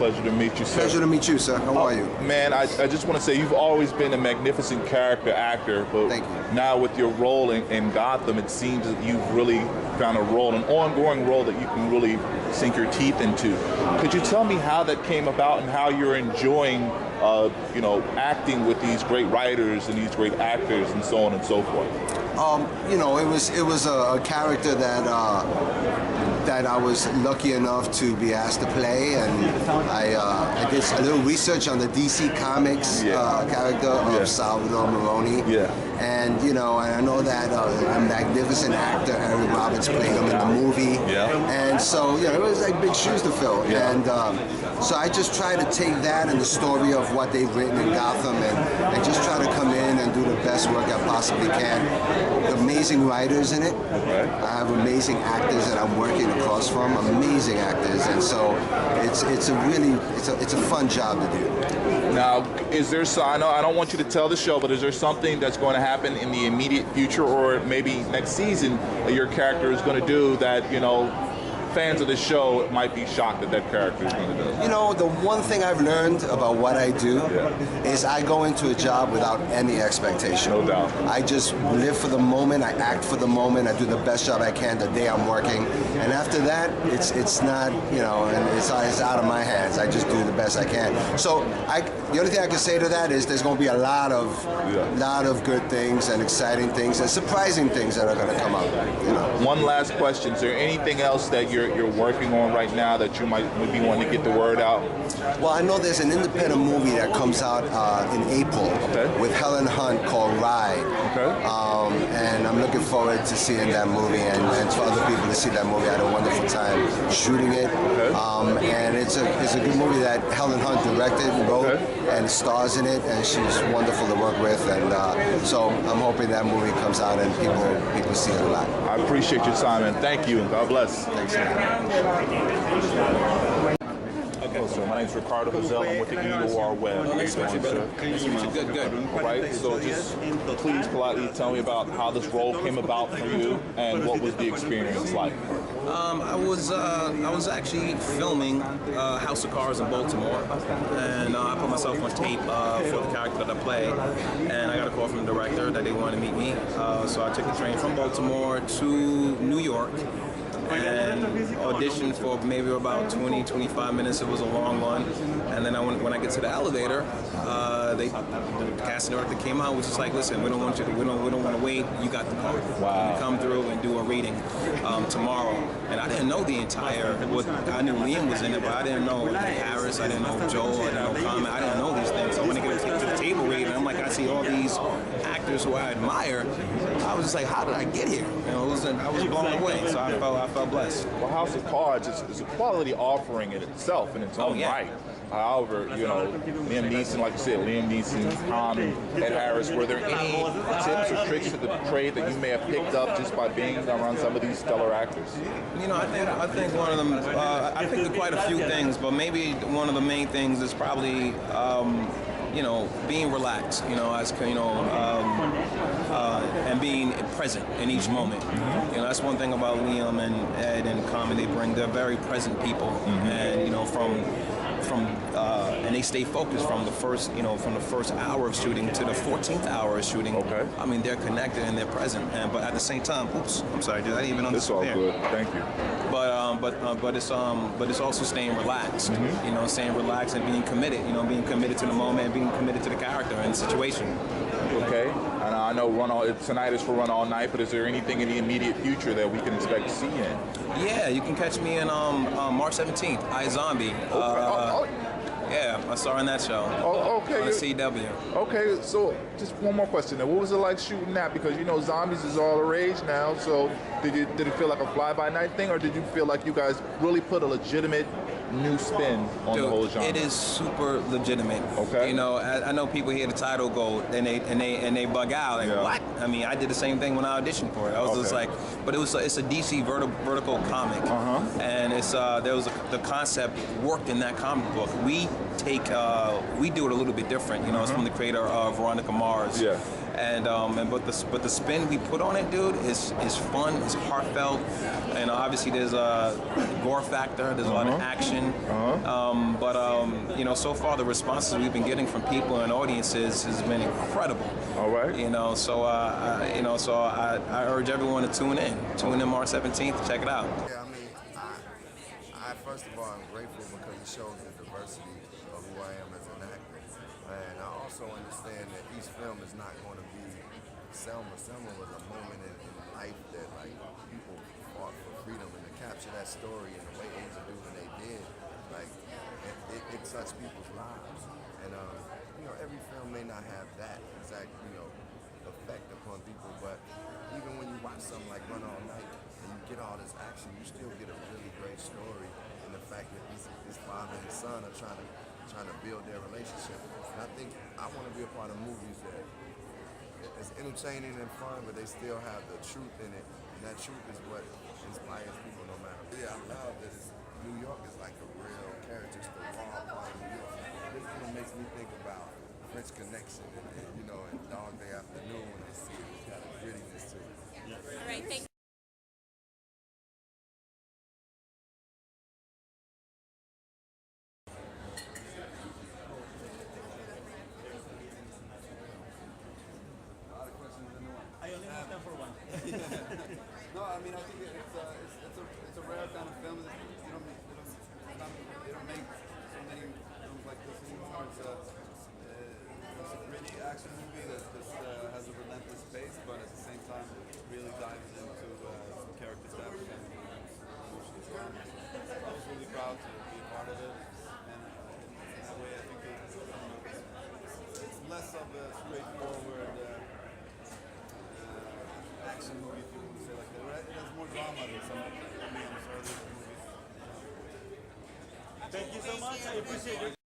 pleasure to meet you, sir. Pleasure to meet you, sir. How are you? Man, I just want to say you've always been a magnificent character actor, but thank you. Now with your role in Gotham, it seems that you've really found a role, an ongoing role that you can really sink your teeth into. Could you tell me how that came about and how you're enjoying, acting with these great writers and these great actors and so on and so forth? It was a character that I was lucky enough to be asked to play, and I did a little research on the DC Comics character of Salvador Maroni. Yeah. And I know that a magnificent actor, Eric Roberts, played him in the movie. Yeah. And so it was like big shoes to fill. Yeah. And so I just try to take that and the story of what they've written in Gotham and just try to come in and do the best work I possibly can. Amazing writers in it. Okay. I have amazing actors that I'm working across from, amazing actors, and so it's a fun job to do. Now, is there I don't want you to tell the show, but is there something that's going to happen in the immediate future or maybe next season that your character is going to do that, fans of the show might be shocked that character is going to do? The one thing I've learned about what I do is I go into a job without any expectation. No doubt. I just live for the moment, I act for the moment, I do the best job I can the day I'm working, and after that, it's not, and it's out of my hands. I just do the best I can. So the only thing I can say to that is there's going to be a lot of good things and exciting things and surprising things that are going to come out. One last question: is there anything else that you're working on right now that you might be wanting to get the word out? Well, I know there's an independent movie that comes out in April with Helen Hunt called Ride. Okay. And I'm looking forward to seeing that movie and for other people to see that movie. I had a wonderful time shooting it. Okay. And it's a good movie that Helen Hunt directed and wrote and stars in it, and she's wonderful to work with. And so I'm hoping that movie comes out and people see it a lot. I appreciate your time, and thank you. God bless. Thanks. Okay, so my name's Ricardo Gazelle. I'm with the EOR Web. Nice to meet you, brother. Good. All right, so just please politely tell me about how this role came about for you and what was the experience like. I was actually filming House of Cards in Baltimore, and I put myself on tape for the character that I play, and I got a call from the director that they wanted to meet me, so I took the train from Baltimore to New York and auditioned for maybe about 20-25 minutes. It was a long one, and then when I get to the elevator, the casting director came out, was just like, listen, we don't want to wait. You got the part. Wow. You come through and do a reading tomorrow. And I didn't know the entire. I knew Liam was in it, but I didn't know Harris. I didn't know Joel. I didn't know Kinnaman. I didn't know these things. So when I get to the table read, and I'm like, I see all these actors who I admire. I was just like, how did I get here? I was blown away. So I felt blessed. Well, House of Cards is a quality offering in itself in its own right. However, Liam Neeson, like you said, Ed Harris, were there any tips or tricks to the trade that you may have picked up just by being around some of these stellar actors? I think one of them, I think quite a few things, but maybe one of the main things is probably, being relaxed, and being present in each moment. That's one thing about Liam and Ed and Kinnaman. They're very present people, and and they stay focused from the first hour of shooting to the 14th hour of shooting. Okay. I mean, they're connected and they're present, but at the same time, oops, I'm sorry, did I even understand? It's all good. Thank you. But it's also staying relaxed. Staying relaxed and being committed. Being committed to the moment and being committed to the character and the situation. Okay. And I know tonight is for Run All Night, but is there anything in the immediate future that we can expect to see you in? Yeah, you can catch me in March 17th, iZombie. Yeah, I saw in that show. Oh, okay. On the CW. Okay, so just one more question. Now, what was it like shooting that? Because zombies is all the rage now. So did it feel like a fly-by-night thing, or did you feel like you guys really put a legitimate new spin on the whole genre? It is super legitimate. Okay. I know people hear the title go and they bug out like, what? I mean, I did the same thing when I auditioned for it. I was just like, but it's a DC vertical comic, and the concept worked in that comic book. We do it a little bit different. It's from the creator of Veronica Mars. Yeah. But the spin we put on it, dude, is fun. It's heartfelt, and obviously there's a gore factor. There's a lot of action. You know, so far the responses we've been getting from people and audiences has been incredible. All right. You know, so I urge everyone to tune in. Tune in March 17th. Check it out. Yeah, I mean, I first of all, I'm grateful because it shows the diversity of who I am as an actor. And I also understand that each film is not going to be Selma. Selma was a moment in life that, like, people fought for freedom, and to capture that story and the way they used to do what they did, like, it touched people's lives. And, you know, every film may not have that exact, you know, effect upon people, but even when you watch something like Run All Night and you get all this action, you still get a really great story, and the fact that this father and son are trying to build their relationship. And I think I want to be a part of movies that it's entertaining and fun, but they still have the truth in it, and that truth is what inspires people no matter what. Yeah, I love that New York is like a real character, it's the raw part of New York. This one makes me think about French Connection and you know, and Dog Day Afternoon when I see it. It's got a grittiness to it. All right, thank you. No, I mean, I think it's a rare kind of film. They don't make so many films like this anymore. It's a gritty action movie that just has a relentless pace, but at the same time really dives into some character depth and emotions. I was really proud to be a part of it, and in that way I think it's less of a straightforward action movie, if you want to say like that. It has more drama than some Liam Neeson movies. Thank you so much. I appreciate it.